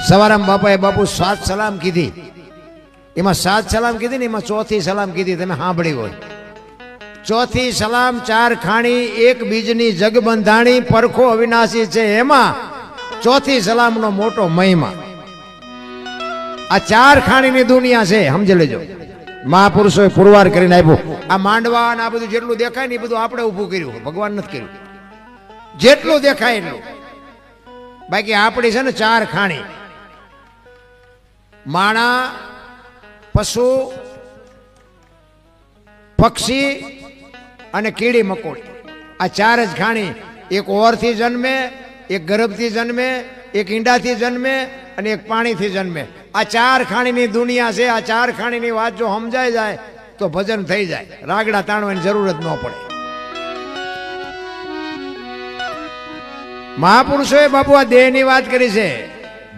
સવારામ બાપાએ બાપુ 7 સલામ કીધી, એમાં 7 સલામ કીધી ને એમાં ચોથી સલામ કીધી તમે સાંભળી હોય. ચોથી સલામ 4 ખાણી 1 બીજની જગ બંધાણી પરખો અવિનાશી છે, એમાં ચોથી સલામનો મોટો મહિમા. આ 4 ખાણીની દુનિયા છે, સમજી લેજો. મહાપુરુષોએ પુરવાર કરીને આપ્યું. આ માંડવા અને આ બધું જેટલું દેખાય ને એ બધું આપણે ઊભું કર્યું, ભગવાન નથી કર્યું. જેટલું દેખાય એટલું. બાકી આપણી છે ને 4 ખાણી, માણા, પશુ, પક્ષી અને કીડી મકોડી. આ 4 જ ખાણી. એક ઓરથી જન્મે, એક ગર્ભથી જન્મે, એક ઈંડાથી જન્મે અને એક પાણીથી જન્મે. આ 4 ખાણીની દુનિયા છે. આ 4 ખાણીની વાત જો સમજાઈ જાય તો ભજન થઈ જાય, રાગડા તાણવાની જરૂર જ ન પડે. મહાપુરુષોએ બાપુ આ દેહની વાત કરી છે.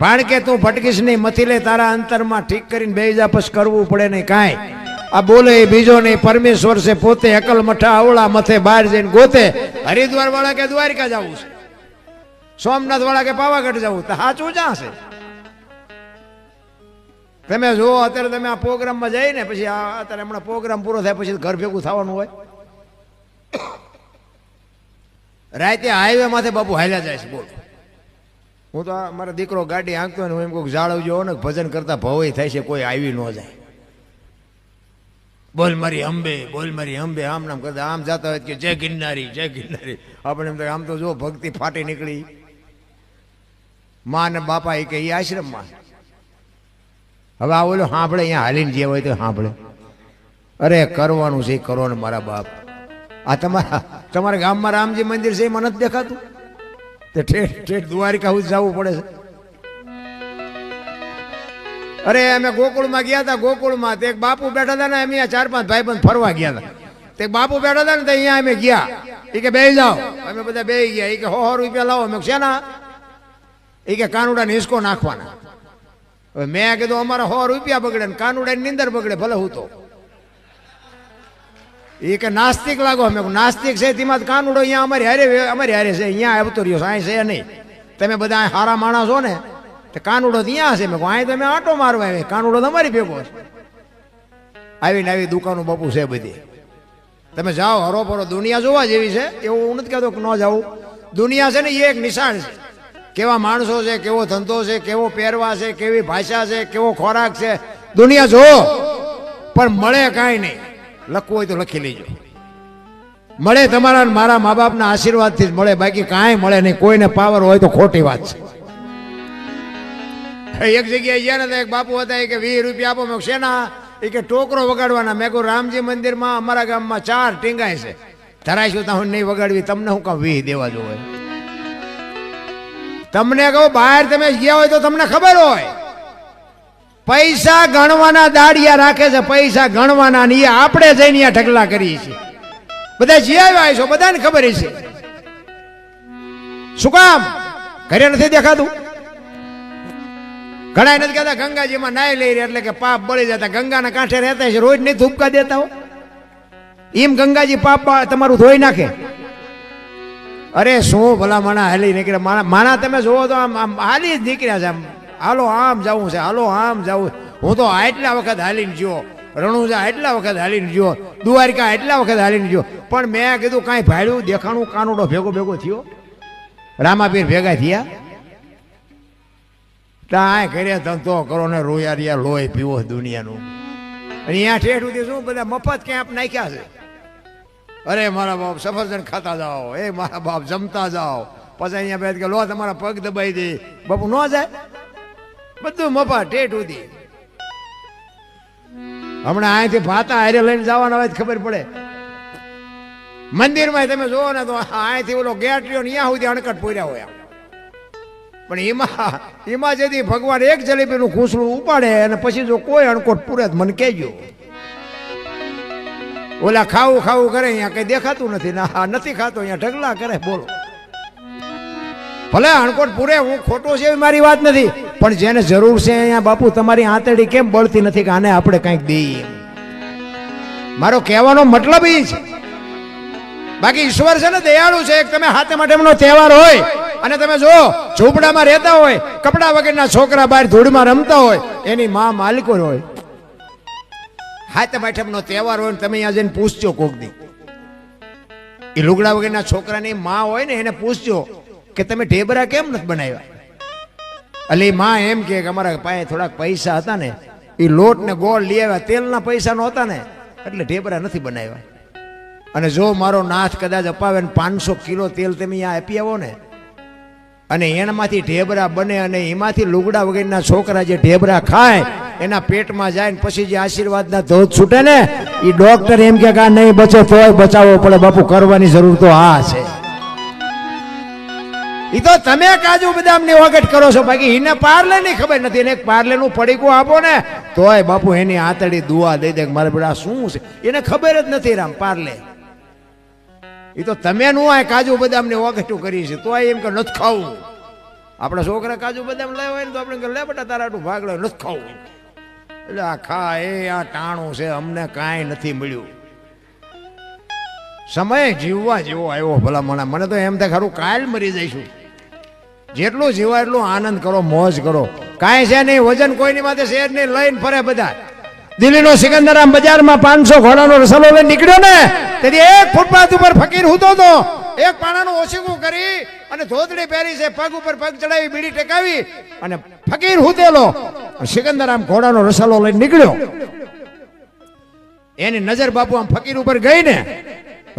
ભાણ કે તું ભટકીશ નહીં, મથી લે તારા અંતરમાં ઠીક કરીને બેહી જા, પછી કરવું પડે નહીં કાંઈ. આ બોલે બીજો નહીં, પરમેશ્વર છે પોતે, અકલ મઠા અવળા મથે બહાર જઈને ગોતે. હરિદ્વાર વાળા કે દ્વારકા જવું છે, સોમનાથ વાળા કે પાવાગઢ જવું, તો સાચું ક્યાં છે? તમે જુઓ અત્યારે તમે આ પ્રોગ્રામમાં જઈને પછી અત્યારે હમણાં પ્રોગ્રામ પૂરો થાય પછી ઘર ભેગું થવાનું હોય. રાતે હાઈવે માથે બાપુ હાલ્યા જાય છે. બોલો, હું તો મારો દીકરો ગાડી હાંકતો હોય ને હું એમ કોઈક જાળવજો ને ભજન કરતા ભવય થાય છે, કોઈ આવી ન જાય. બોલ મારી અંબે, બોલ મારી અંબે, આમ નામ કરતા આમ જતા હોય કે જય ગિરનારી, જય ગિરનારી. આપણે એમ આમ તો જો ભક્તિ ફાટી નીકળી. માં ને બાપા એ કે એ આશ્રમમાં. હવે આ ઓલો સાંભળે, અહીંયા હાલીને જે હોય તો સાંભળે. અરે કરવાનું છે કરો ને મારા બાપ. આ તમારા ગામમાં રામજી મંદિર છે એમાં નથી દેખાતું? તે ઠેઠ ઠેઠ દ્વારિકા સુધી જવું પડે છે. અરે અમે ગોકુળમાં ગયા હતા. ગોકુળમાં તે એક બાપુ બેઠા હતા ને, અમે 4-5 ભાઈબંધ ફરવા ગયા હતા. તે બાપુ બેઠા હતા ને તો અહીંયા અમે ગયા. એ કે બેસી જાઓ. અમે બધા બેસી ગયા. એ કે 100 રૂપિયા લાવો. અમે શેના? એ કે કાનુડાને હિસકો નાખવાના. હવે મેં કીધું અમારા 100 રૂપિયા બગડે ને કાનુડાની નીંદર બગડે, ભલે હું તો. એ કે નાસ્તિક લાગો. અમે નાસ્તિક છે તેમાં કાનુડો અહીંયા અમારી હારે છે, અહીંયા આવતો રહ્યો, અહીં છે નહીં. તમે બધા હારા માણસ છો ને, તો કાનુડો ત્યાં છે. મેં અહીં તમે આંટો મારવા આવે, કાનુડો તમારી ભેગો છે. આવીને આવી દુકાનો બાપુ છે બધી. તમે જાઓ હરો ફરો, દુનિયા જોવા જેવી છે. એવું હું નથી કહેતો કે ન જાવું. દુનિયા છે ને એ એક નિશાળ છે. કેવા માણસો છે, કેવો ધંધો છે, કેવો પહેરવા છે, કેવી ભાષા છે, કેવો ખોરાક છે, દુનિયા જો. પણ મળે કાંઈ નહીં. લખવું હોય તો લખી લેજો. મળે તમારા મારા મા બાપના આશીર્વાદથી જ મળે, બાકી કાંઈ મળે નહીં. કોઈને પાવર હોય તો ખોટી વાત છે. એક જગ્યાએ ગયા ને એક બાપુ હતા, કે 20 રૂપિયા આપો. મેં શેના? એ કે ટોકરો વગાડવાના. મેં કહું રામજી મંદિરમાં અમારા ગામમાં 4 ટીંગાય છે, ધરાઈશું તો નહીં વગાડવી. તમને હું કામ 20 દેવા જોવે? તમને કહું બહાર તમે ગયા હોય તો તમને ખબર હોય. પૈસા ગણવાના દાડિયા રાખે છે, પૈસા ગણવાના ને એ આપણે જઈને અહીંયા ઢગલા કરીએ છીએ. બધા જે આવ્યા છો બધાને ખબર છે. શું કામ? ઘરે નથી દેખાતું? ઘણા નથી કહેતા ગંગાજીમાં નાઈ લઈ રહ્યા એટલે કે પાપ બળી જતા. ગંગાના કાંઠે રહેતા છે, રોજ નહીં ધૂપકા દેતા હો. એમ ગંગાજી પાપ તમારું ધોઈ નાખે? અરે શું ભલા માણા હાલી નીકળ્યા. માણા તમે જોવો તો આમ હાલી જ નીકળ્યા છે. આમ હાલો આમ જવું છે, હાલો આમ જવું. હું તો આટલા વખત હાલીને ગયો, રણુજા એટલા વખત હાલીને ગયો, દ્વારકા એટલા વખત હાલીને ગયો. પણ મેં કીધું કાંઈ ભાડ્યું દેખાણું કાનુડો ભેગો થયો, રામાપીર ભેગા થયા. ત્યાં કર્યા ધંધો કરો ને રોયા રહ્યા લોહી પીવો દુનિયાનું. અને અહીંયા ઠેઠ સુધી શું બધા મફત કેમ્પ નાખ્યા છે. અરે મારા બાપ સફરજન ખાતા જાઓ, એ મારા બાપ જમતા જાઓ. પછી અહીંયા બેઠ કે લો તમારા પગ દબાઈ દે. બાપુ ન જાય, બધું મફત ઠેઠ સુધી. હમણાં અહીંથી ભાતા હારે લઈને જવાના હોય ખબર પડે. મંદિરમાં તમે જોવો ને તો અહીંથી ઓલો ગેટ રહ્યો ને ત્યાં સુધી અણકટ પૂર્યા હોય. પણ એમાં જેથી ભગવાન એક જલેબીનું ખૂંસલું ઉપાડે અને પછી જો કોઈ અણકોટ પૂરે મને કહેજો. ઓલા ખાવું કરે, અહીંયા કઈ દેખાતું નથી, ના નથી ખાતો, અહીંયા ઢગલા કરે. બોલો, ભલે અણકોટ પૂરે, હું ખોટો છે એવી મારી વાત નથી, પણ જેને જરૂર છે અહીંયા બાપુ તમારી આંતરડી કેમ બળતી નથી કે આને આપણે કંઈક દઈએ? મારો કહેવાનો મતલબ એ છે. બાકી ઈશ્વર છે ને દયાળુ છે. તમે હાથે માટેનો તહેવાર હોય અને તમે જો ઝૂંપડામાં રહેતા હોય, કપડા વગરના છોકરા બહાર ધૂળમાં રમતા હોય, એની માં માલિકો હોય. હાથે માટેનો તહેવાર હોય ને તમે અહીંયા જઈને પૂછજો કોક દી, એ લુગડા વગરના છોકરાની માં હોય ને એને પૂછજો કે તમે ઢેબરા કેમ નથી બનાવ્યા. એટલે માં એમ કે અમારા પાસે થોડાક પૈસા હતા ને, એ લોટ ને ગોળ લઈ આવ્યા, તેલના પૈસા નહોતા ને એટલે ઢેબરા નથી બનાવ્યા. અને જો મારો નાથ કદાચ અપાવે ને 500 કિલો તેલ તમે અહીંયા આપી આવો ને અને એનામાંથી ઢેબરા બને અને એમાંથી લુગડા વગરના છોકરા જે ઢેબરા ખાય એના પેટમાં જાય ને પછી જે આશીર્વાદના ધોધ છૂટે ને, એ ડોક્ટર એમ કે આ નહીં બચે તોય બચાવવો પડે બાપુ, કરવાની જરૂર તો આ છે. એ તો તમે કાજુ બદામ ની વગટ કરો છો, બાકી એને પાર્લે ની ખબર નથી. એને પાર્લે નું પડીકું આપો ને તોય બાપુ એની આતડી દુઆ દઈ દે મારે બેટા શું છે, એને ખબર જ નથી રામ પાર્લે. એ તો તમે નું આ કાજુ બદામ ની વગટું કરી છે તો એમ કે નથી ખાવું. આપણા છોકરા કાજુ બદામ લાવ્યા હોય ને તો આપણે લે બેટા તારા આટલું ભાગ લે, નથી ખાવું. એટલે આ ખા એ આ ટાણું છે, અમને કાંઈ નથી મળ્યું. સમય જીવવા જેવો આવ્યો ભલા મને તો એમ થાય ખરું કાલ મરી જઈશું. જેટલું જીવા એટલું આનંદ કરો, મોજ કરો. કાંઈ છે નહીં, વજન કોઈની માથે શેર નહીં, લઈને ફરે બધા. દિલ્હીનો સિકંદરામ બજારમાં 500 ઘોડાનો રસલો લઈને નીકળ્યો ને તેથી એક ફૂટપાથ ઉપર ફકીર હૂતો હતો. એક પાણાનું ઓછીકું કરી અને ધોતડી પહેરી છે, પગ ઉપર પગ ચડાવી, બીડી ટેકાવી અને ફકીર હૂતેલો સિકંદરામ ઘોડાનો રસલો લઈને નીકળ્યો. એની નજર બાપુ આમ ફકીર ઉપર ગઈ ને,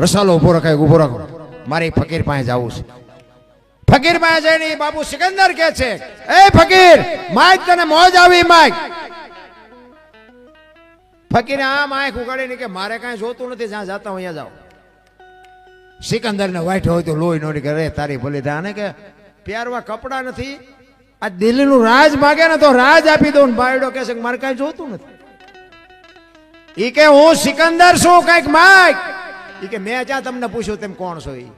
રસાલો ઉભો રખાય, ઉભો રાખો, મારે ફકીર પાસે જવું છે. ફકીર પાસે જઈને બાપુ સિકંદર કે છે, એ ફકીર માઈક તને મોજ આવી માઈક. ફકીરે આમ આંખ ઉગાડીને કે મારે કાંઈ જોતું નથી, જ્યાં જાતા હું અહીંયા જાઓ. સિકંદર ને વાઈટ હોય તો લોહી નોડી કરે તારી ભલી થાય ને કે પહેરવા કપડા નથી, આ દિલ્હીનું રાજ માગે ને તો રાજ આપી દઉં. બાયડો કે છે મારે કાંઈ જોતું નથી. ઈ કે હું સિકંદર છું, કઈક માગ. ઈ કે મેં જ્યાં તમને પૂછ્યું તેમ કોણ છો? ઈ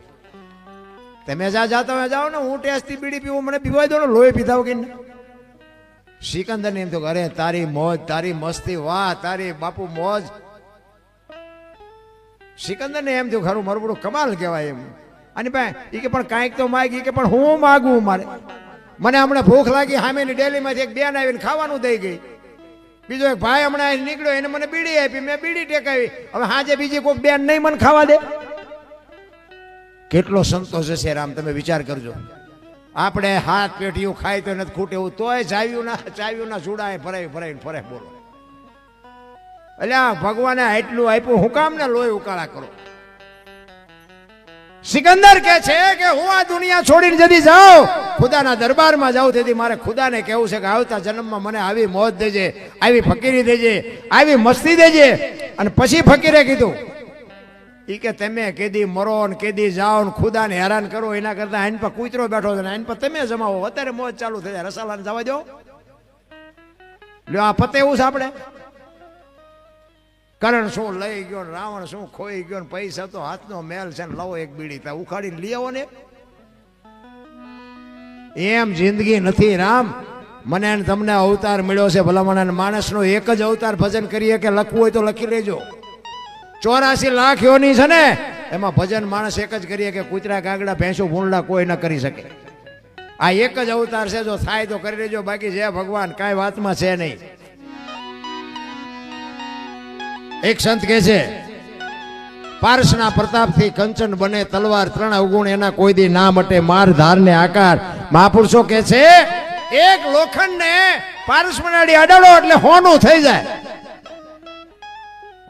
તમે જ્યાં જાતા હોય જાઓ ને, હું ટેસ્ટથી બીડી પીવું, મને પીવાય દો ને, લોહી પીધા વગર. સિકંદર ને એમ તો અરે તારી મોજ, તારી મસ્તી, વાહ તારી બાપુ મોજ. સિકંદર ને એમ થયું ખરું મારું બધું કમાલ કહેવાય એમ. અને ભાઈ એ કે પણ કાંઈક તો માગી, કે પણ હું માગું, મને હમણાં ભૂખ લાગી, સામેની ડેલીમાંથી એક બેન આવીને ખાવાનું દઈ ગઈ. બીજો એક ભાઈ હમણાં નીકળ્યો, એને મને બીડી આપી, મેં બીડી ટેકાવી. હવે હાજે બીજી કોઈ બેન નહીં મને ખાવા દે. કેટલો સંતોષ હશે રામ, તમે વિચાર કરજો. આપણે હાથ પેટીયું ખાય તો નથી ખૂટે એવું, તોય ચાવ્યું ના ચૂડા ભરાય ફરે બોલો. એટલે ભગવાને આટલું આપ્યું, હું કામ ને લોહી ઉકાળા કરો. સિકંદર કે છે કે હું આ દુનિયા છોડીને જતી જાઉં, ખુદાના દરબારમાં જાઉં, તેથી મારે ખુદાને કહેવું છે કે આવતા જન્મમાં મને આવી મોજ દેજે, આવી ફકીરી દેજે, આવી મસ્તી દેજે. અને પછી ફકીરે કીધું ઈ કે તમે કેદી મરો ને કેદી જાઓ ને ખુદાને હેરાન કરો, એના કરતા આઈન પર કૂતરો બેઠો છે ને આઈન પર તમે જમાવો, અત્યારે મોજ ચાલુ થઈ જાય, રસાલાને જવા દો. લ્યો આ પતે એવું છે આપણે. કરણ શું લઈ ગયો ને રાવણ શું ખોઈ ગયો ને પૈસા તો હાથનો મેલ છે ને, લવો એક બીડી ત્યાં ઉખાડીને લઈ આવો ને. એમ જિંદગી નથી રામ. મને તમને અવતાર મળ્યો છે ભલા મને, માણસનો એક જ અવતાર ભજન કરીએ કે લખવું હોય તો લખી લેજો. 84 લાખ યોની છે ને, એમાં ભજન માણસ એક જ કરીએ કે કૂતરા કાગડા ભેંસો ભૂંડલા કોઈ ન કરી શકે. આ એક જ અવતાર છે, જો થાય તો કરી લેજો, બાકી જય ભગવાન કાંઈ વાતમાં છે નહીં. એક સંત કહે છે પારસના પ્રતાપથી કંચન બને તલવાર, 3 અવગુણ એના કોઈ દી ના મટે, માર ધાર ને આકાર. મહાપુરુષો કહે છે એક લોખંડ ને પારસ મનાડી અડાડો એટલે હોનું થઈ જાય.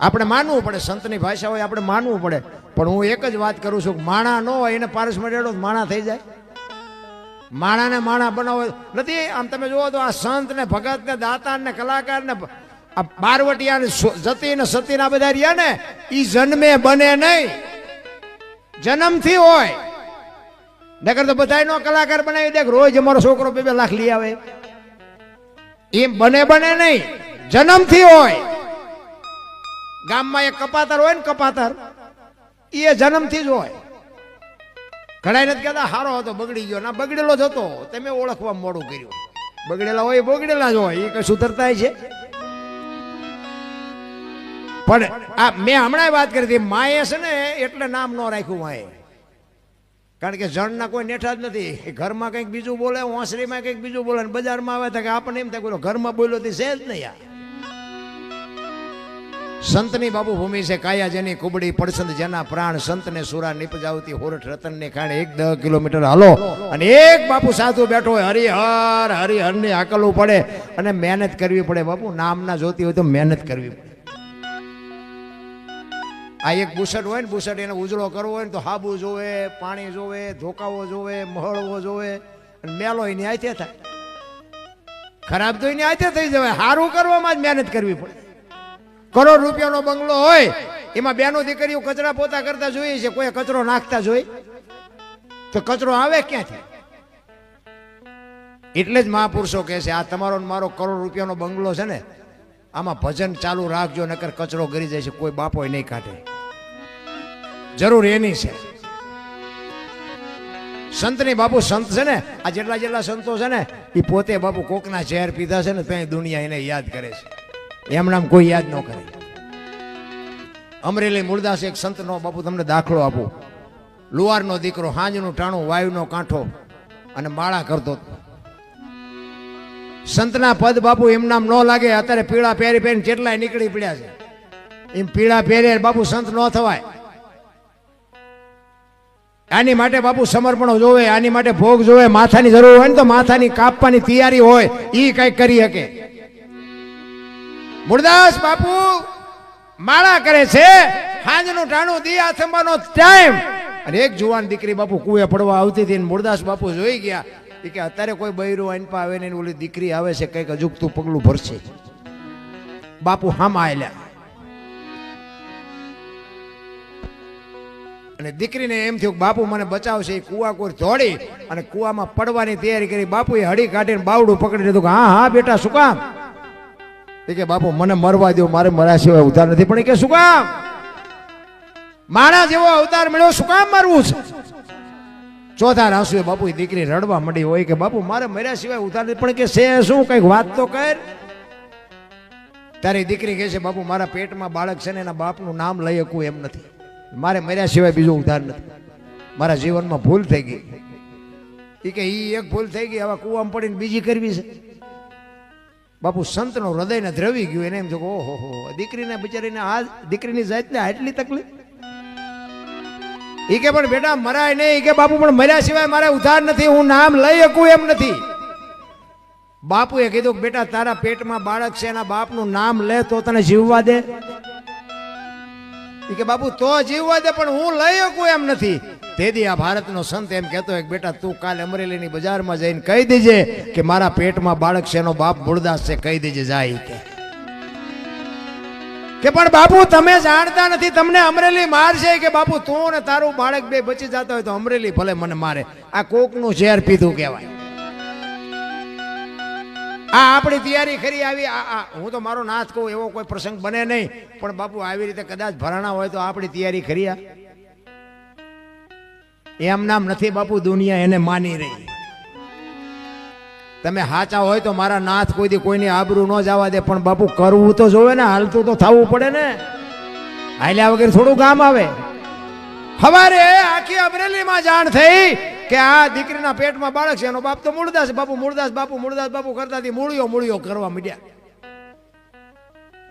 આપણે માનવું પડે, સંતની ભાષા હોય આપણે માનવું પડે. પણ હું એક જ વાત કરું છું, માણા ન હોય એને પારસ મનાડો માણા થઈ જાય. માણાને માણા બનાવો નથી. આમ તમે જુઓ તો આ સંત ને ભગત ને દાતાર ને કલાકાર ને આ બારવટિયા ને જતી ને સતી ના બધા રહ્યા ને, ઈ જન્મે બને નહીં, જન્મથી હોય. નકર તો બધા નો કલાકાર બનાવી દે, રોજ અમારો છોકરો 2 લાખ લઈ આવે. એમ બને નહીં, જન્મથી હોય. ગામમાં એક કપાતર હોય ને, કપાતર એ જન્મથી જ હોય. ઘણા નથી કહેતા હારો હતો બગડી ગયો, ના બગડેલો જ હતો, તમે ઓળખવા મોડું કર્યું. બગડેલા હોય બગડેલા જ હોય, એ કઈ સુધરતા છે. પણ આ મેં હમણાં વાત કરી હતી, માએ છે ને એટલે નામ ન રાખ્યું માએ, કારણ કે જણના કોઈ નેઠા જ નથી. ઘરમાં કંઈક બીજું બોલે, ઓસરીમાં કંઈક બીજું બોલે, બજારમાં આવે તો કે આપણને એમ થાય ઘરમાં બોલ્યો તે છે જ નહીં. સંતની બાપુ ભૂમિ છે, કાયા જેની કુબડી પડસંદ જેના પ્રાણ, સંતને સુરા નિપજાવતી હોરઠ રતનને ખાણે. 1-10 કિલોમીટર હાલો અને એક બાપુ સાધુ બેઠો હોય, હરિહર હરિહરની આકલવું પડે અને મહેનત કરવી પડે. બાપુ નામના જોતી હોય તો મહેનત કરવી પડે. આ એક બુસટ હોય ને, બુસટ એને ઉજળો કરવો હોય ને તો હાબુ જોવે, પાણી જોવે, ધોકાવો જોવે, મહળવો જોવે, અને મેલો એની આથે થાય. ખરાબ તો એની આથે થઈ જવાય. સારું કરવામાં જ મહેનત કરવી પડે. કરોડ રૂપિયાનો બંગલો હોય, એમાં બેનો દીકરીઓ કચરા પોતા કરતા જોઈએ છે, કોઈ કચરો નાખતા જોઈ તો કચરો આવે ક્યાંથી? એટલે જ મહાપુરુષો કહે છે, આ તમારો મારો કરોડ રૂપિયાનો બંગલો છે ને, આમાં ભજન ચાલુ રાખજો, નકર કચરો ગરી જાય છે, કોઈ બાપો નહીં કાઢે. જરૂર એની છે. સંતની બાપુ સંત છે ને, આ જેટલા સંતો છે ને, એ પોતે બાપુ કોકના ઝેર પીધા છે ને, ત્યાં દુનિયા એને યાદ કરે છે. એમ નામ કોઈ યાદ ન કરે. અમરેલી મૂળદાસ એક સંતનો બાપુ તમને દાખલો આપું. લુવારનો દીકરો, હાંજનું ટાણું, વાયુનો કાંઠો અને માળા કરતો. સંતના પદ બાપુ એમ નામ ન લાગે. અત્યારે પીળા પહેરી પહેરીને કેટલાય નીકળી પડ્યા છે. એમ પીળા પહેરે બાપુ સંત ન થવાય. આની માટે બાપુ સમર્પણો જોવે, આની માટે ભોગ જોવે. માથાની જરૂર હોય ને તો માથાની કાપવાની તૈયારી હોય, એ કઈ કરી શકે. મૂળદાસ બાપુ માળા કરે છે, હાંજનું ટાણું, દિયા થંબાનો ટાઈમ, અને એક જુવાન દીકરી બાપુ કુએ પડવા આવતી હતી. મૂળદાસ બાપુ જોઈ ગયા કે અત્યારે કોઈ બૈરું અનપા આવે ને ઓલી દીકરી આવે છે, કંઈક અજુકતું પગલું ભરશે. બાપુ હામાં આલ્યા અને દીકરીને એમ થયું બાપુ મને બચાવશે. એ કુવા કોઈ ધોડી અને કુવામાં પડવાની તૈયારી કરી. બાપુએ હળી કાઢીને બાવડું પકડી લીધું કે હા બેટા શું કામ? કે બાપુ મને મરવા દો, મારે મરા સિવાય ઉધાર નથી. પણ કે શું કામ? મારા જેવો અવતાર મળ્યો, શું કામ મારવું છે? ચોથા રાસુએ બાપુ દીકરી રડવા માંડી હોય કે બાપુ મારે મર્યા સિવાય ઉધાર નથી. પણ કે છે શું, કઈક વાત તો કર. તારી દીકરી કહે છે બાપુ મારા પેટમાં બાળક છે ને, એના બાપનું નામ લઈ શકું એમ નથી. મારે મર્યા સિવાય બીજો ઉધાર નથી. મારા જીવનમાં ભૂલ થઈ ગઈ. એ કે ઈ એક ભૂલ થઈ ગઈ, હવે કુવામાં પડીને બીજી કરવી છે. બાપુ સંતનો હૃદયને દ્રવી ગયું. એને એમ થયું ઓહો હો, દીકરીને બિચારીને આ દીકરીની જાતને આટલી તકલીફ. એ કે પણ બેટા મરાય નહીં. કે બાપુ પણ મર્યા સિવાય મારે ઉધાર નથી, હું નામ લઈ શકું એમ નથી. બાપુએ કીધું કે બેટા તારા પેટમાં બાળક છે, એના બાપનું નામ લે તો તને જીવવા દે. કે બાપુ તો જીવવા દે, પણ હું લઈ શકું એમ નથી. તેથી આ ભારતનો સંત એમ કહેતો હોય કે બેટા તું કાલે અમરેલીની બજારમાં જઈને કહી દેજે કે મારા પેટમાં બાળક છે, એનો બાપ મૂળદાસ છે, કહી દેજે જાય. કે પણ બાપુ તમે જાણતા નથી, તમને અમરેલી મારશે. કે બાપુ તું ને તારું બાળક બે બચી જતા હોય તો અમરેલી ભલે મને મારે. આ કોકનું ઝેર પીધું કહેવાય. આ આપણી તૈયારી ખરી આવી. હું તો મારો નાથ કહું એવો કોઈ પ્રસંગ બને નહીં, પણ બાપુ આવી રીતે કદાચ ભરાણા હોય તો આપણી તૈયારી ખરી. એમ નામ નથી બાપુ, દુનિયા એને માની રહી. તમે સાચા હોય તો મારા નાથ કોઈ દી કોઈની આબરૂ ન જવા દે, પણ બાપુ કરવું તો જોવે ને, હાલતું તો થવું પડે ને. હાલ્યા વગર થોડું ગામ આવે. હવારે આખી અમરેલીમાં જાણ થઈ કે આ દીકરીના પેટમાં બાળક છે, એનો બાપ તો મૂળદાસ. બાપુ મૂળદાસ બાપુ મૂળદાસ બાપુ કરતા મૂળિયો કરવા માંડ્યા.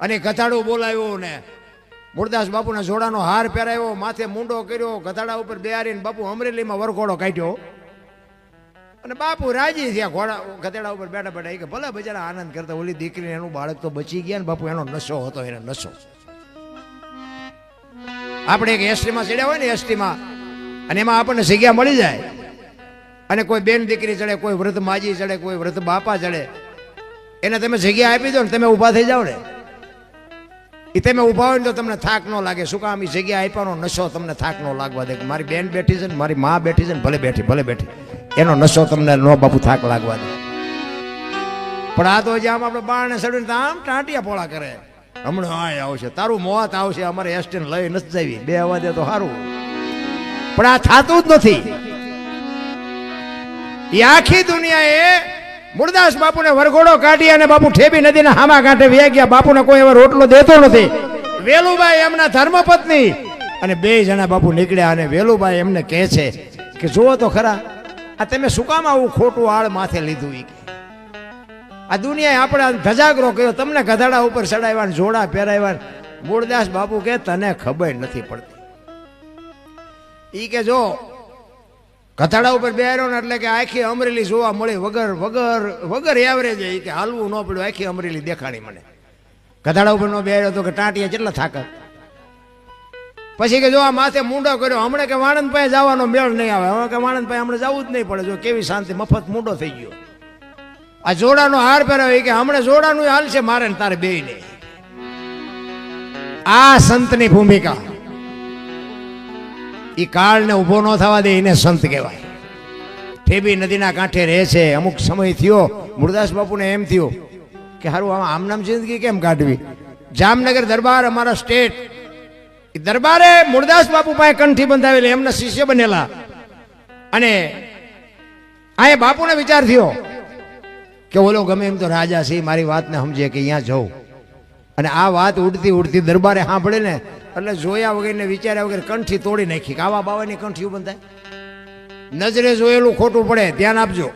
અને ગધાડું બોલાવ્યો ને મૂળદાસ બાપુના જોડાનો હાર પહેરાવ્યો, માથે મુંડો કર્યો, ગધાડા ઉપર બેહારીને બાપુ અમરેલીમાં વરઘોડો કાઢ્યો. અને બાપુ રાજી થયા. ગધેડા ઉપર બેઠા બેઠા કે ભલે બજારા આનંદ કરતા. ઓલી દીકરીને એનું બાળક તો બચી ગયા ને બાપુ, એનો નશો હતો, એનો નશો. આપણે એક એસટીમાં ચડ્યા હોય ને, એસટીમાં, અને એમાં આપણને જગ્યા મળી જાય, અને કોઈ બેન દીકરી ચડે, કોઈ વૃદ્ધ માજી ચડે, કોઈ વૃદ્ધ બાપા ચડે, એને તમે જગ્યા આપી દો ને, તમે ઊભા થઈ જાઓ ને, એ તમે ઊભા હોય ને તો તમને થાક ન લાગે. શું કામ? એ જગ્યા આપ્યાનો નશો તમને થાક ન લાગવા દે. મારી બેન બેઠી છે ને, મારી મા બેઠી છે ને, ભલે બેઠી, એનો નશો તમને ન બાપુ થાક લાગવા દે. પણ આ તો જે આમ આપણે બારણે ચડીને આમ ટાંટિયા પોળા કરે, હમણાં આ આવશે, તારું મોત આવશે, અમારે એસટીને લઈ નથી જવી, બે આવવા દે તો સારું. પણ આ થતું જ નથી. એ આખી દુનિયાએ મૂળદાસ બાપુને વરઘોડો કાઢી અને બાપુ ઠેબી નદીના હામા કાંઠે વ્યા ગયા. બાપુને કોઈ એવો રોટલો દેતો નથી. વેલુભાઈ એમના ધર્મપત્ની અને બે જણા બાપુ નીકળ્યા અને વેલુભાઈ એમને કહે છે કે જુઓ તો ખરા આ તમે શું કામ આવું ખોટું આળ માથે લીધું? આ દુનિયાએ આપણે ધજાગરો કર્યો, તમને ગધાડા ઉપર ચડાવ્યા, જોડા પહેરાવ્યા. મૂળદાસ બાપુ કે તને ખબર નથી પડતી. ઈ કે જો ગધાડા ઉપર બેહાર્યો ને એટલે કે આખી અમરેલી જોવા મળી વગર વગર વગર એવરેજ. એ કે હાલવું ન પડ્યું, આખી અમરેલી દેખાડી મને. ગધાડા ઉપર નો બેહાર્યો તો કે ટાંટિયા કેટલા થાકત. પછી કે જો આ માથે મૂંડો કર્યો, હમણાં કે વાણંદ પાસે જવાનો મેળ નહીં આવે, હવે કે વાણંદ પાસે હમણાં જવું જ નહીં પડે. જો કેવી શાંતિ, મફત મૂંડો થઈ ગયો. આ જોડાનો હાર પહેરાવે કે હમણાં જોડાનું હાલ છે મારે ને તારે બે ને. આ સંતની ભૂમિકા. ઈ કાળને ઉભો ન થવા દે એને સંત કહેવાય. ઠેબી નદીના કાંઠે રહે છે. અમુક સમય થયો મૂળદાસ બાપુને એમ થયું કે હારું આમનામ જિંદગી કેમ કાઢવી. જામનગર દરબાર અમારા સ્ટેટ દરબારે મૂળદાસ બાપુ પાસે કંઠી બંધાવેલી, એમના શિષ્ય બનેલા. અને આ બાપુને વિચાર થયો કે ઓલો ગમે એમ તો રાજા છે, મારી વાતને સમજે કે અહીંયા જવું. અને આ વાત ઉડતી ઉડતી દરબારે સાંભળે ને એટલે જોયા વગર ને વિચાર્યા વગર કંઠી તોડી નાખી. આવા બાવાની કંઠીઓ બંધાય? નજરે જોયેલું ખોટું પડે, ધ્યાન આપજો.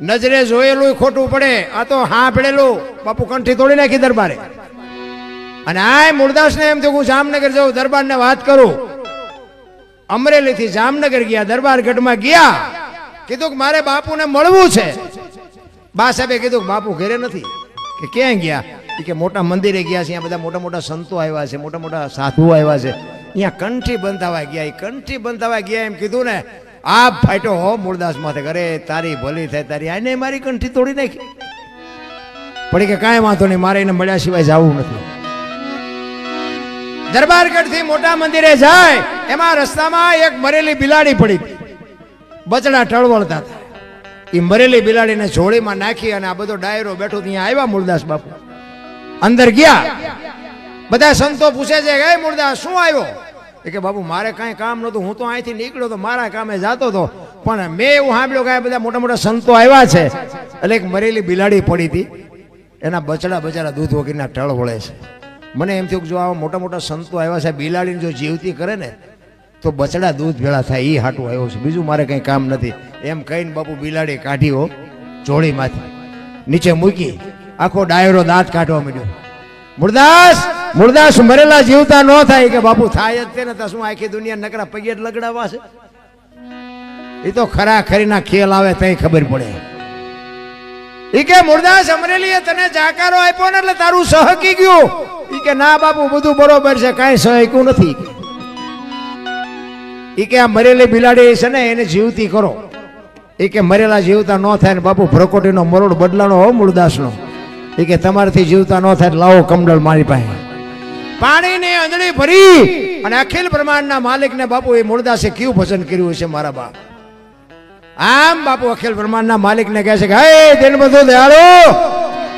નજરે જોયેલું ખોટું પડે. આ તો સાંભળેલું બાપુ કંઠી તોડી નાખી દરબારે. અને આ મૂળદાસ ને એમ થયું હું જામનગર જાઉં, દરબાર ને વાત કરું. અમરેલી થી જામનગર ગયા, દરબાર ગઢમાં ગયા, કીધું કે મારે બાપુને મળવું છે. બા સાહેબે કીધું કે બાપુ ઘરે નથી. કે ક્યાં ગયા? કે મોટા મંદિરે ગયા છે, અહીંયા બધા મોટા મોટા સંતો આવ્યા છે, મોટા મોટા સાધુઓ આવ્યા છે, અહીંયા કંઠી બંધાવા ગયા. એ કંઠી બંધાવા ગયા એમ કીધું ને આ ફાટ્યો હો મૂળદાસ માથે. ઘરે તારી ભલી થાય તારી, આને મારી કંઠી તોડી નાખી. પડી કે કાંઈ વાંધો નહીં, મારે એને મળ્યા સિવાય જવું નથી. દરબારગઢ થી મોટા મંદિરે જાય એમાં રસ્તામાં એક મરેલી બિલાડી પડી. બચડા ટળવળતા હતા. એ મરેલી બિલાડીને જોડીમાં નાખી અને આ બધો ડાયરો બેઠો ત્યાં આવ્યા મૂળદાસ બાપુ. અંદર ગયા. બધા સંતો પૂછે છે કે મૂળદાસ શું આવ્યો? કે બાપુ મારે કાંઈ કામ નહોતું, હું તો અહીંથી નીકળ્યો તો મારા કામે જતો હતો, પણ મેં એવું સાંભળ્યું કે બધા મોટા મોટા સંતો આવ્યા છે. એટલે એક મરેલી બિલાડી પડી હતી, એના બચડા બચારા દૂધ વગરના ટળ વળે છે. મને એમ થયું કે જો આવા મોટા મોટા સંતો આવ્યા છે, બિલાડીને જો જીવતી કરે ને તો બચડા દૂધ ભેળા થાય. એ હાટું આવ્યો છે, બીજું મારે કંઈ કામ નથી. એમ કહીને બાપુ બિલાડી કાઢી હો જોડીમાંથી નીચે મૂકી. આખો ડાયરો દાંત કાઢવા માંડ્યો. મૂળદાસ મરેલા જીવતા ન થાય. કે બાપુ થાય જ તે ને શું આખી દુનિયા નકરા પગે જ લગડાવા છે? એ તો ખરા ખરીના ખેલ આવે તઈ ખબર પડે. ઈ કે મૂળદાસ અમરેલીએ તને જાકારો આપ્યો ને એટલે તારું સહકી ગયું. ઈ કે ના બાપુ બધું બરોબર છે, કાંઈ સહક્યું નથી. ઈ કે આ મરેલી બિલાડી છે ને એને જીવતી કરો. એ કે મરેલા જીવતા ન થાય ને બાપુ ભ્રકોટીનો મરોડ બદલાનો હો મૂળદાસનો. એ કે તમારાથી જીવતા ન થાય લાવો કમડળ મારી પાસે. પાણીની અંજળી ભરી અને અખિલ બ્રહ્માંડના માલિકને બાપુ એ મૂળદાસે કેવું ભજન કર્યું છે મારા બાપ. આમ બાપુ અખિલ બ્રહ્માંડના માલિકને કહે છે કે હે દિનબંધુ દયાળુ,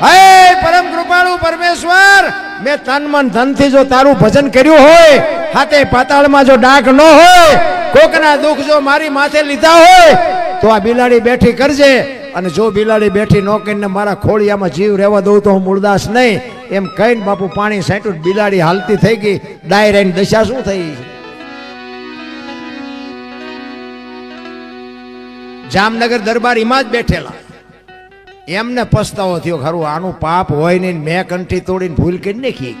હે પરમ કૃપાળુ પરમેશ્વર, મેં તન મન ધનથી જો તારું ભજન કર્યું હોય, હાથે પાતાળમાં જો ડાઘ ન હોય, કોકના દુઃખ જો મારી માથે લીધા હોય તો આ બિલાડી બેઠી કરજે. અને જો બિલાડી બેઠી ન કરીને મારા ખોળિયામાં જીવ રહેવા દઉં તો હું મૂળદાસ નહીં. એમ કહીને બાપુ પાણી સાંટ્યું, બિલાડી હાલતી થઈ ગઈ. ડાયરાની દશા શું થઈ? જામનગર દરબાર એમાં જ બેઠેલા. એમને પસ્તાવો થયો, ખરું આનું પાપ હોય નહીં, મેં કંઠી તોડીને ભૂલ કરી નાખી.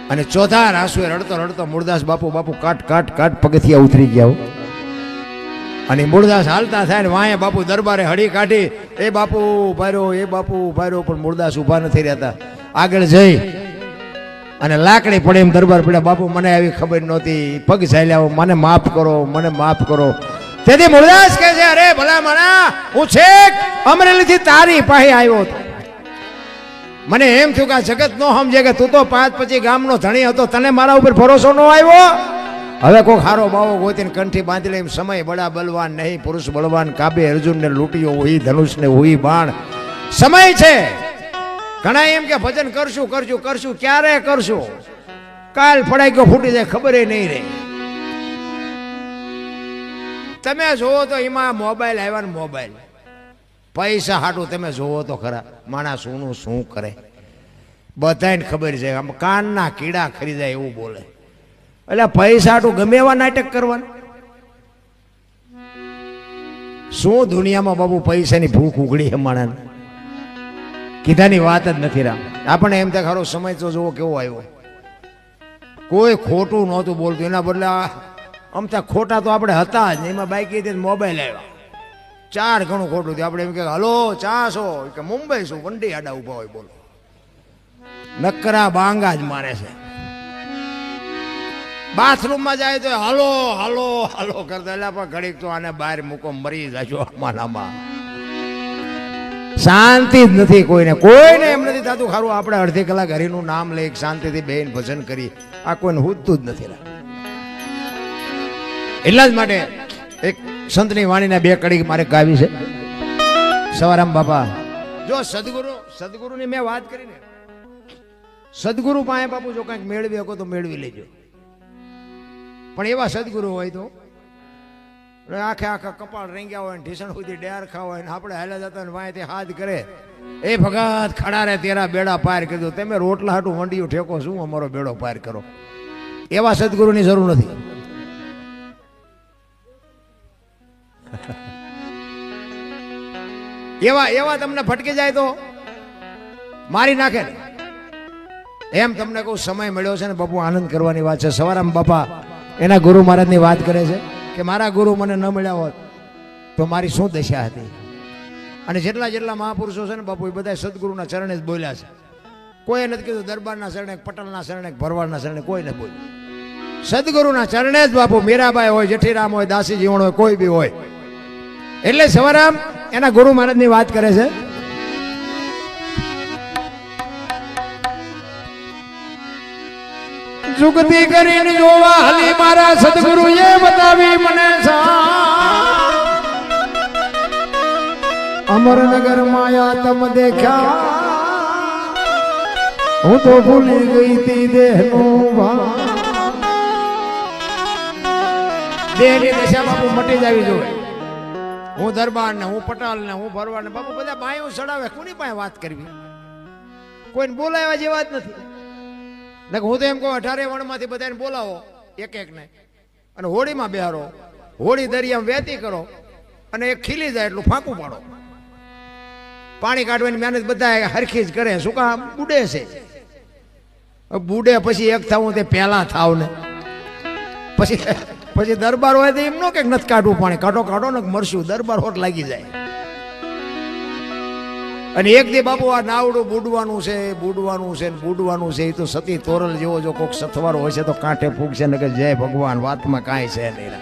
અને ચોથા રાસુએ રડતો રડતો મૂળદાસ બાપુ કાટ પગથિયા ઉતરી ગયા. અને મૂળદાસ હાલતા થાય ને વાંહે બાપુ દરબારે હળી કાઢી. એ બાપુ ઉભાર્યો, એ બાપુ ઉભાર્યો, પણ મૂળદાસ ઉભા નથી રહેતા. આગળ જઈ અને લાકડી પડે એમ દરબાર પડ્યા. બાપુ મને આવી ખબર નહોતી, પગ ઝાલ્યા, મને માફ કરો, મને માફ કરો. તેથી મૂળદાસ કહે છે અરે ભલા માણા, હું છેક અમરેલીથી તારી પાસે આવ્યો હતો. મને એમ થયું કે આ જગત નો સમજે કે તું તો 5-25 ગામનો ધણી હતો, તને મારા ઉપર ભરોસો ન આવ્યો. હવે કોઈ ખારો બાવો ગોતીને કંઠી બાંધી લે. સમય બડા બલવાન નહીં, પુરુષ બળવાન. કાબે અર્જુનને લૂંટ્યો હોય, ધનુષને હોય બાણ. સમય છે. ઘણા એમ કે ભજન કરશું, ક્યારે કરશું? કાલ ફડાઈ ગયો ફૂટી જાય, ખબર નહીં રહે. તમે જોવો તો એમાં મોબાઈલ આવ્યા ને મોબાઈલ પૈસા હાટું તમે જોવો તો ખરા માણસ શું કરે. બધાને ખબર છે આમ કાનના કીડા ખરીદાય એવું બોલે. એટલે પૈસા તો ગમે એવા નાટક કરવાના. શું દુનિયામાં બાબુ પૈસાની ભૂખ ઉઘડી છે માણસ. કીધાની વાત જ નથી રામ. આપણે એમ થાય ખરો સમય તો જુઓ કેવો આવ્યો. કોઈ ખોટું નહોતું બોલતું, એના બદલે આમ ત્યાં ખોટા તો આપણે હતા જ. એમાં બાઈક મોબાઈલ આવ્યા, 4 ગણું ખોટું થયું. આપણે એમ કે હલો ચા છો કે મુંબઈ શું વંડી આડા ઉભા હોય. બોલો નકરા બાંગા જ મારે છે. બાથરૂમમાં જાય તો હાલો હાલો હાલો કરતા. એટલે પણ ઘડીક તો આને બહાર મૂકો, મરી જાજો. આમાં શાંતિ જ નથી કોઈને. કોઈને એમ નથી થતું ખરું આપણે અડધી કલાક હરિનું નામ લઈ શાંતિથી બેન ભજન કરી. આ કોઈને હુજતું જ નથી. એટલા જ માટે એક સંતની વાણીના 2 કડી મારે ગાવી છે. સવારામ બાપા જો સદગુરુની મેં વાત કરી ને, સદગુરુ પાસે બાપુ જો કંઈક મેળવી શકો તો મેળવી લેજો. પણ એવા સદગુરુ હોય તો આખા કપાળ રેંગ્યા હોય ને ઢીસણ સુધી ડેર ખાવા હોય ને આપણે હાલે જતા ને વાંયથી હાથ કરે, એ ભગત ખડા રે તેરા બેડા પાર કીધું. તમે રોટલા હાટું વંડિયું ઠેકો, શું અમારો બેડો પાર કરો. એવા સદગુરુની જરૂર નથી. એવા તમને ફટકી જાય તો મારી નાખે ને. એમ તમને કહું સમય મળ્યો છે ને બાપુ, આનંદ કરવાની વાત છે. સવારામ બાપા એના ગુરુ મહારાજની વાત કરે છે કે મારા ગુરુ મને ન મળ્યા હોત તો મારી શું દશા હતી. અને જેટલા મહાપુરુષો છે ને બાપુ, એ બધા સદગુરુના ચરણે જ બોલ્યા છે. કોઈ નથી કીધું દરબારના ચરણે, પટલના ચરણે, ભરવાડના ચરણે, કોઈ નથી બોલ્યું. સદગુરુના ચરણે જ બાપુ. મીરાબાઈ હોય, જેઠીરામ હોય, દાસી જીવણ હોય, કોઈ બી હોય. એટલે સવારામ એના ગુરુ મહારાજની વાત કરે છે. જુગતી કરીને જોવા હાલી મારા સદગુરુએ બતાવી મને અમરનગર માયા તમ દેખ્યા, હું તો ભૂલી ગઈ તી દેહનું દેહની દશા બાપુ મટી જ આવી જોઈએ. હું દરબાર ને, હું પટાલ ને, હું ભરવાડ ને બાપુ બધા બાયું ચડાવે. કોની પાસે વાત કરવી? કોઈને બોલાવ્યા જેવા જ નથી. હું તો એમ કહું 18 વણમાંથી બધાને બોલાવો એક ને, અને હોળીમાં બેહારો, હોળી દરિયામાં વહેતી કરો, અને એક ખીલી જાય એટલું ફાંકું પાડો. પાણી કાઢવાની મહેનત બધા હરખી જ કરે. શું કામ? બુડે છે. બુડે પછી એક થવું તે પહેલા થાવ ને પછી દરબાર હોય તો એમ નો કે નથી કાઢવું પાણી. કાઢો ને મરશું, દરબાર હોટ લાગી જાય. અને એક દી બાપુ આ નાવડું બુડવાનું છે એ તો સતી તોરલ જેવો જો કોઈક સથવારો હોય છે તો કાંઠે ફૂગશે ને કે જય ભગવાન, વાતમાં કાંઈ છે નહીં.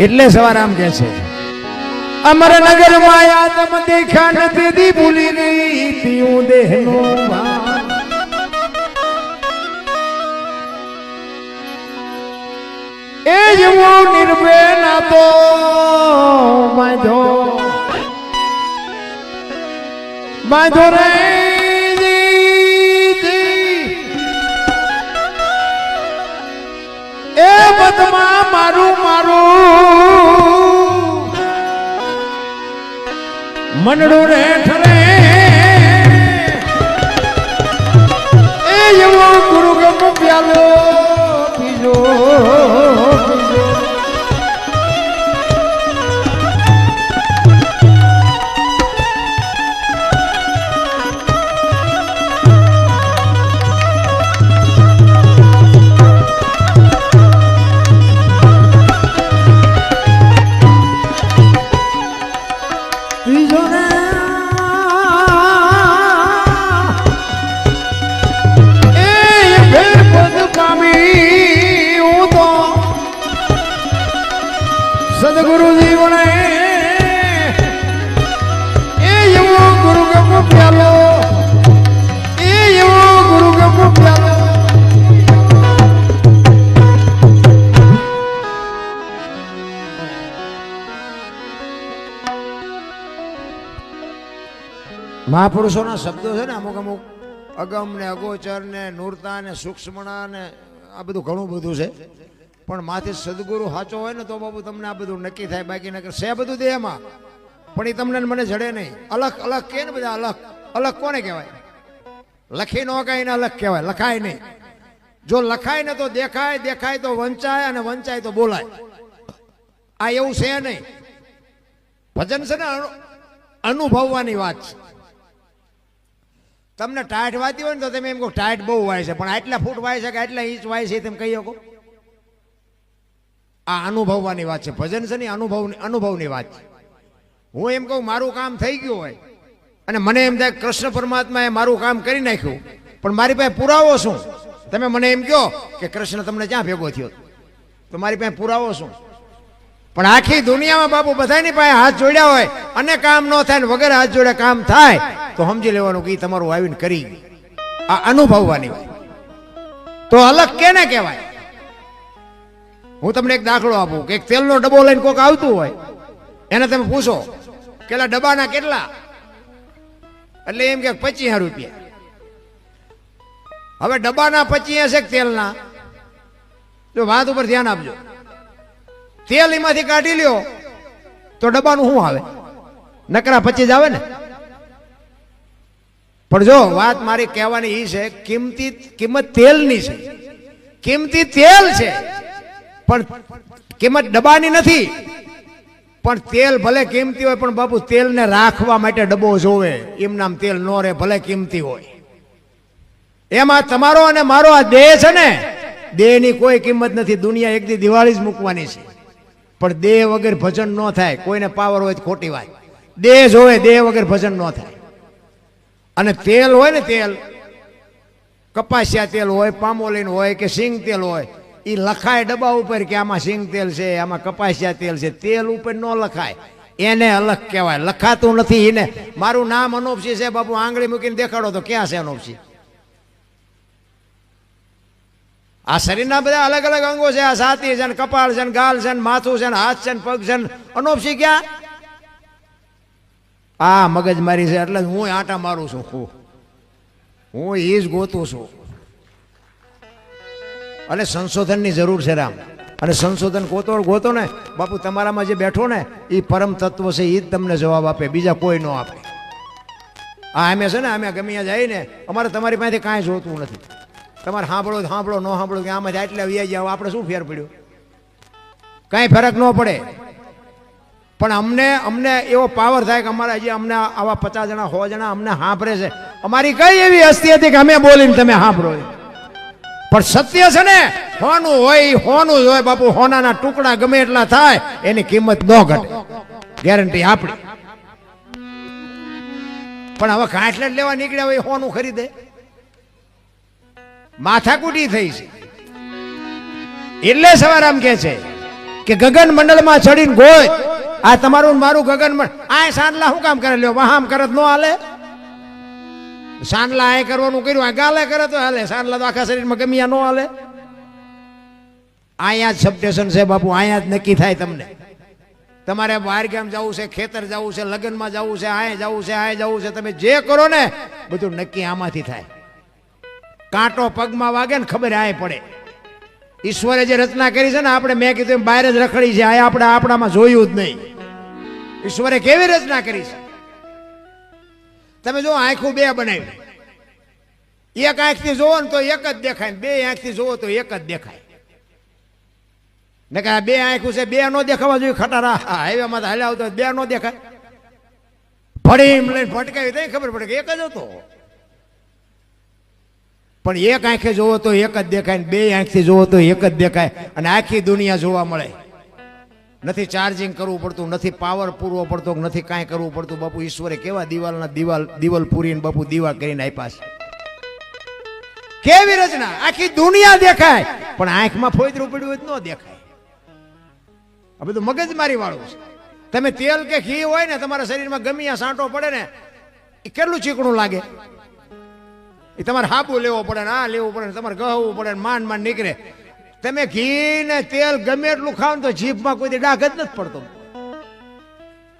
એટલે સવાર આમ કે છે અમરનગર માયા તમ દેખા નથી દી ભૂલી ગઈ તીઉં દેહનો ભાન. એ જેવો નિર્ભય ના તો બાંધો રે એ બદમાં મારું મનડું રે ઠરે. એ એવો ગુરુ ગમ પ્યાલો પીજો સદગુરુ જીવને એ એવો ગુરુ ગમ પ્યાલો, એ એવો ગુરુ ગમ પ્યાલો. મહાપુરુષોના શબ્દો છે ને અમુક અગમ ને અગોચર ને નૂરતા ને સૂક્ષ્મણા ને આ બધું ઘણું બધું છે. પણ માથે સદગુરુ સાચો હોય ને તો બાબુ તમને આ બધું નક્કી થાય. બાકી નકર છે બધું દેહમાં, પણ એ તમને મને જડે નહીં. અલગ કે ને બધા અલગ કોને કહેવાય? લખી ન કાંઈ ના લખ કહેવાય, લખાય નહીં. જો લખાય ને તો દેખાય, દેખાય તો વંચાય, અને વંચાય તો બોલાય. આ એવું છે નહીં. ભજન છે ને અનુભવવાની વાત છે. તમને ટાઈટ વાતી હોય ને તો તમે એમ કહો ટાઈટ બહુ વાય છે, પણ આટલા ફૂટ વાય છે કે આટલા ઇંચ વાય છે તમે કહી શકો? આ અનુભવવાની વાત છે. ભજન છે ને અનુભવની વાત છે. હું એમ કહું મારું કામ થઈ ગયું હોય અને મને એમ થાય કૃષ્ણ પરમાત્માએ મારું કામ કરી નાખ્યું, પણ મારી પાસે પુરાવો શું? તમે મને એમ કહો કે કૃષ્ણ તમને ક્યાં ભેગો થયો, તો મારી પાસે પુરાવો શું? પણ આખી દુનિયામાં બાપુ બધાની પાસે હાથ જોડ્યા હોય અને કામ ન થાય ને વગર હાથ જોડે કામ થાય તો સમજી લેવાનું કે તમારું આવીને કરી. આ અનુભવવાની વાત. તો અલગ કેને કહેવાય? હું તમને એક દાખલો આપું કે એક તેલનો ડબ્બો લઈને કોક આવતું હોય, એને તમે પૂછો કે ડબ્બાના કેટલા, એટલે એમ કે 25 રૂપિયા. હવે ડબ્બાના 25 હશે તેલના, જો વાત ઉપર ધ્યાન આપજો. તેલ એમાંથી કાઢી લ્યો તો ડબ્બાનું શું આવે? નકરા 25 આવે ને. પણ જો વાત મારી કહેવાની એ છે, કિંમત તેલની છે, કિંમતી તેલ છે, પણ કિંમત ડબ્બાની નથી. પણ તેલ ભલે કિંમતી હોય પણ બાપુ તેલને રાખવા માટે ડબ્બો જોવે. એમ નામ તેલ નો રે, ભલે કિંમતી હોય. એમાં તમારો અને મારો આ દેહ છે ને, દેહની કોઈ કિંમત નથી. દુનિયા એક દી દિવાળી જ મૂકવાની છે, પણ દેહ વગર ભજન ન થાય. કોઈને પાવર હોય તો ખોટી વાત. દેહ જોવે, દેહ વગર ભજન ન થાય. અને તેલ હોય ને, તેલ કપાસિયા તેલ હોય, પામોલીન હોય કે સિંગ તેલ હોય, એ લખાય ડબ્બા ઉપર કે આમાં સિંગ તેલ છે, આમાં કપાસિયા તેલ છે. તેલ ઉપર ન લખાય, એને અલગ કહેવાય. લખાતું નથી. એને મારું નામ અનોપસી છે બાપુ, આંગળી મૂકીને દેખાડો તો ક્યાં છે અનોપસી? આ શરીરના બધા અલગ અલગ અંગો છે. આ છાતી છે, કપાળ છે, ગાલ છે, માથું છે, હાથ છે, પગ છે. અનોપસી ક્યાં? આ મગજ મારી છે. એટલે હું આટા મારું છું, હું એ જ ગોતું છું. અને સંશોધનની જરૂર છે રામ. અને સંશોધન ગોતો ને બાપુ, તમારામાં જે બેઠો ને એ પરમ તત્વ છે, એ જ તમને જવાબ આપે, બીજા કોઈ ન આપે. આ અમે છે ને, અમે ગમે ત્યાં જઈને અમારે તમારી પાસેથી કાંઈ જોતું નથી. તમારે સાંભળો સાંભળો, ન સાંભળો કે આમાંથી આટલા વ્યાજ જાવ, આપણે શું ફેર પડ્યો? કાંઈ ફરક ન પડે. પણ અમને એવો પાવર થાય કે અમારા હજી અમને આવા 50 જણા 100 જણા અમને સાંભળે છે. અમારી કઈ એવી હસ્તી હતી કે અમે બોલીને તમે સાંભળો? પણ સત્ય છે ને, હોનું હોય હોનું જ હોય બાપુ. હોનાના ટુકડા ગમે એટલા થાય, એની કિંમત ન ઘટે, ગેરંટી આપણી. પણ હવે કાંઠલે લેવા નીકળ્યા હોય હોનું ખરીદે, માથાકૂટી થઈ છે. એટલે સવારામ કે છે કે ગગન મંડળમાં ચડીને ગોય. આ તમારું મારું ગગન મંડળ. આ સાંડલા શું કામ કરે? લ્યો વહામ કરત ન હાલે? સાંડલા આ કરવાનું કર્યું, આ ગાલે કરે તો હાલે. સાંડલા તો આખા શરીરમાં ગમ્યા ન હાલે. અહીંયા જ સબસ્ટેશન છે બાપુ, અહીંયા જ નક્કી થાય તમને. તમારે બહાર ગામ જવું છે, ખેતર જવું છે, લગ્નમાં જવું છે, આય જવું છે, આય જવું છે, તમે જે કરો ને બધું નક્કી આમાંથી થાય. કાંટો પગમાં વાગે ને ખબર આય પડે. ઈશ્વરે જે રચના કરી છે ને, આપણે મેં કીધું બહાર જ રખડી છે. આ આપણે આપણામાં જોયું જ નહીં. ઈશ્વરે કેવી રચના કરી છે? તમે જો આંખું બે બનાવી, એક આંખથી જોવો ને તો એક જ દેખાય, બે આંખથી જોવો તો એક જ દેખાય. ને કે બે આંખું છે, બે નો દેખાવા જોઈએ. ખટારા હાઈવેમાં તો હાલ્યા આવતો બે નો દેખાય. ફળી લઈને ફટકાવી તો ખબર પડે કે એક જ હતો. પણ એક આંખે જોવો તો એક જ દેખાય, બે આંખથી જોવો તો એક જ દેખાય. અને આખી દુનિયા જોવા મળે. નથી ચાર્જિંગ કરવું પડતું, નથી પાવર પૂરવો પડતો, નથી કાંઈ કરવું પડતું. બાપુ ઈશ્વરે કેવા દિવાલ પૂરીને બાપુ દીવા કરીને આપ્યા છે. કેવી રચના! આખી દુનિયા દેખાય, પણ આંખમાં ફોતરું પડ્યું હોય ન દેખાય. આ બધું મગજમારી વાળું છે. તમે તેલ કે ઘી હોય ને તમારા શરીરમાં ગમે સાંટો પડે ને, એ કેટલું ચીકણું લાગે. એ તમારે હાબુ લેવો પડે ને, આ લેવું પડે ને, તમારે ગહવું પડે ને, માંડ નીકળે. તમે ઘી ને તેલ ગમે એટલું ખાવ ને તો જીભમાં કોઈ ડાઘ જ નથી પડતો.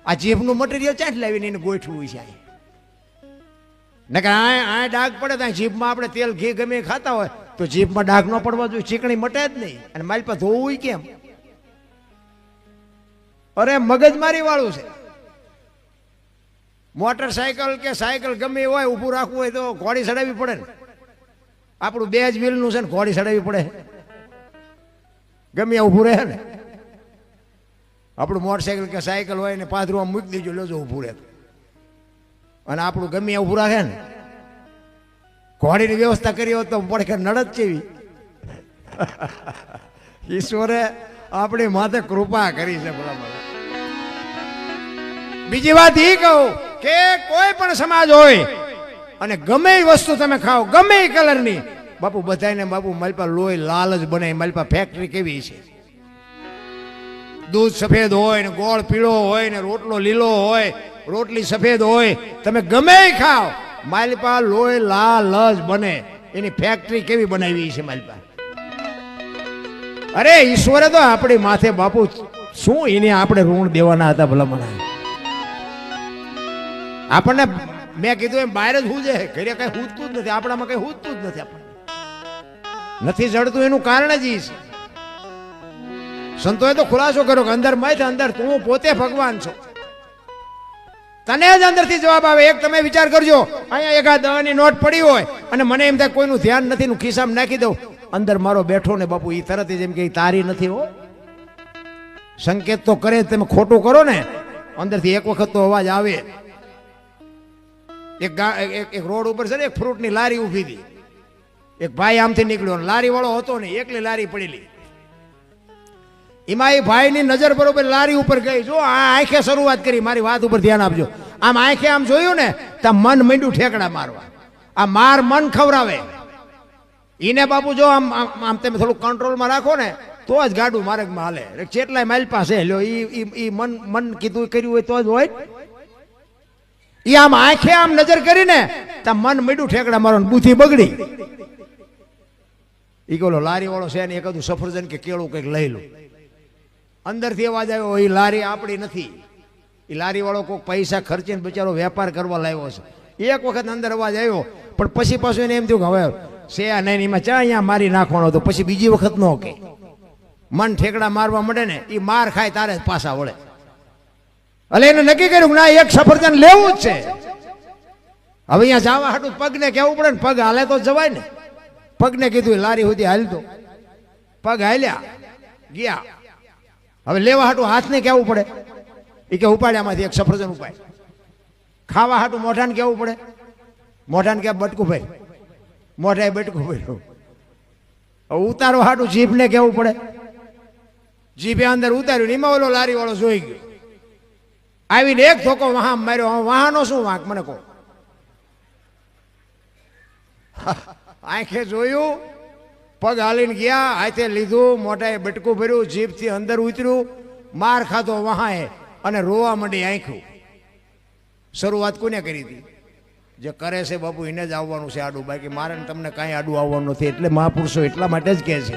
આ જીભનું મટીરિયલ ચાંચ લાવીને એને ગોઠવું છે. નકર આ ડાઘ પડે તો જીભમાં આપણે તેલ ઘી ગમે ખાતા હોય તો જીભમાં ડાઘ ન પડવા જોઈએ, ચીકણી મટે જ નહીં. અને મારી પાસે ધોવું કેમ? અરે મગજમારી વાળું છે. મોટરસાયકલ કે સાયકલ ગમે એ હોય ઊભું રાખવું હોય તો ઘોડી ચડાવવી પડે ને. આપણું 2 જ વ્હીલનું છે ને ઘોડી ચડાવવી પડે. ગમે ઊભું રહે ને. આપણું મોટરસાયકલ કે સાયકલ હોય ને પાથરું આમ મૂકી દેજો લેજો ઊભું રહે. અને આપણું ગમે ઊભું રાખે ને. ઘોડીની વ્યવસ્થા કરી હોત તો પડખે નડત જેવી. ઈશ્વરે આપણી માથે કૃપા કરી છે. બરાબર. બીજી વાત એ કહું કે કોઈ પણ સમાજ હોય અને ગમે એ વસ્તુ તમે ખાઓ ગમે એ કલરની, બાપુ બધાને બાપુ માલપા લોહી લાલ જ બને. માલપા ફેક્ટરી કેવી છે? દૂધ સફેદ હોય ને ગોળ પીળો હોય ને રોટલો લીલો હોય, રોટલી સફેદ હોય, તમે ગમે એ ખાઓ માલપા લોહી લાલ જ બને. એની ફેક્ટરી કેવી બનાવી છે માલપા? અરે ઈશ્વરે તો આપણી માથે બાપુ શું એને આપણે ઋણ દેવાના હતા ભલામણા. આપણને મેં કીધું એમ બહાર જ હુજે, ઘરે કઈ હૂજતું જ નથી. આપણામાં કઈ હૂજતું જ નથી. આપણને નથી જડતું એનું કારણ જ ઈ છે. સંતોએ તો ખુલાસો કર્યો કે અંદર મત અંદર તું પોતે ભગવાન છો. તને જ અંદરથી જવાબ આવે. એક તમે વિચાર કરજો, અહીંયા 1 ની નોટ પડી હોય અને મને એમ થાય કોઈનું ધ્યાન નથી, હું ખિસ્સામાં નાખી દઉં, અંદર મારો બેઠો ને બાપુ એ તરત જ એમ કે તારી નથી હો. સંકેત તો કરે, તમે ખોટું કરો ને અંદરથી એક વખત તો અવાજ આવે. એક રોડ ઉપર છે ને એક ફ્રૂટની લારી ઊભી હતી. એક ભાઈ આમથી નીકળ્યો, લારી વાળો હતો ને, એકલી લારી પડેલી. એમાં એ ભાઈની નજર બરોબર લારી ઉપર ગઈ. જો આ આંખે શરૂઆત કરી, મારી વાત ઉપર ધ્યાન આપજો. આમ આંખે આમ જોયું ને તો મન માંડ્યું ઠેકડા મારવા. આ માર મન ખવરાવે. એને બાપુ જો આમ આમ તમે થોડું કંટ્રોલમાં રાખો ને તો જ ગાડું માર્ગમાં હાલે. જેટલાય માઇલ પાસે લ્યો ઈ મન કીધું કર્યું હોય તો જ હોય. ઈ આમ આંખે આમ નજર કરીને તો મન માંડ્યું ઠેકડા મારવાનું, બુદ્ધિ બગડી. ઈ બોલો લારી વાળો છે ને એકાદું સફરજન કે કેળું કંઈક લઈ લો. અંદરથી અવાજ આવ્યો એ લારી આપણી નથી. એ લારી વાળો કોઈક પૈસા ખર્ચીને બિચારો વેપાર કરવા લાવ્યો છે. એક વખત અંદર અવાજ આવ્યો પણ પછી પાછું એને એમ થયું કે હવે છે નહીં એમાં ચા અહીંયા મારી નાખવાનો હતો. પછી બીજી વખત ન કે મન ઠેકડા મારવા મળે ને એ માર ખાય તારે જ પાછા વળે. એટલે એને નક્કી કર્યું કે ના એક સફરજન લેવું જ છે. હવે અહીંયા જવા હાટું પગને કહેવું પડે ને, પગ હાલે તો જવાય ને. પગને કીધું લારી સુધી હાલતો, પગ હાલ્યા ગયા. હવે લેવા હાટું હાથને કહેવું પડે, એ કે ઉપાડ્યામાંથી એક સફરજન ઉપાય. ખાવા હાટું મોઢાને કહેવું પડે, મોઢાને કે બટકું ભાઈ, મોઢાએ બટકું ભર્યું. ઉતારો હાટું જીભને કહેવું પડે, જીભે અંદર ઉતાર્યું. એમાં ઓલો લારી વાળો જોઈ ગયો, આવીને એક ધોકો વહાં માર્યો. વહાનો શું વાંક મને કહો? આંખે જોયું, પગ હાલીને ગયા, હાથે લીધું, મોઢાએ બટકું ભર્યું, જીભથી અંદર ઉતર્યું, માર ખાધો વહાએ અને રોવા માંડી આંખ્યું. શરૂઆત કોને કરી હતી? જે કરે છે બાપુ એને જ આવવાનું છે આડું, બાકી મારે તમને કાંઈ આડું આવવાનું નથી. એટલે મહાપુરુષો એટલા માટે જ કહે છે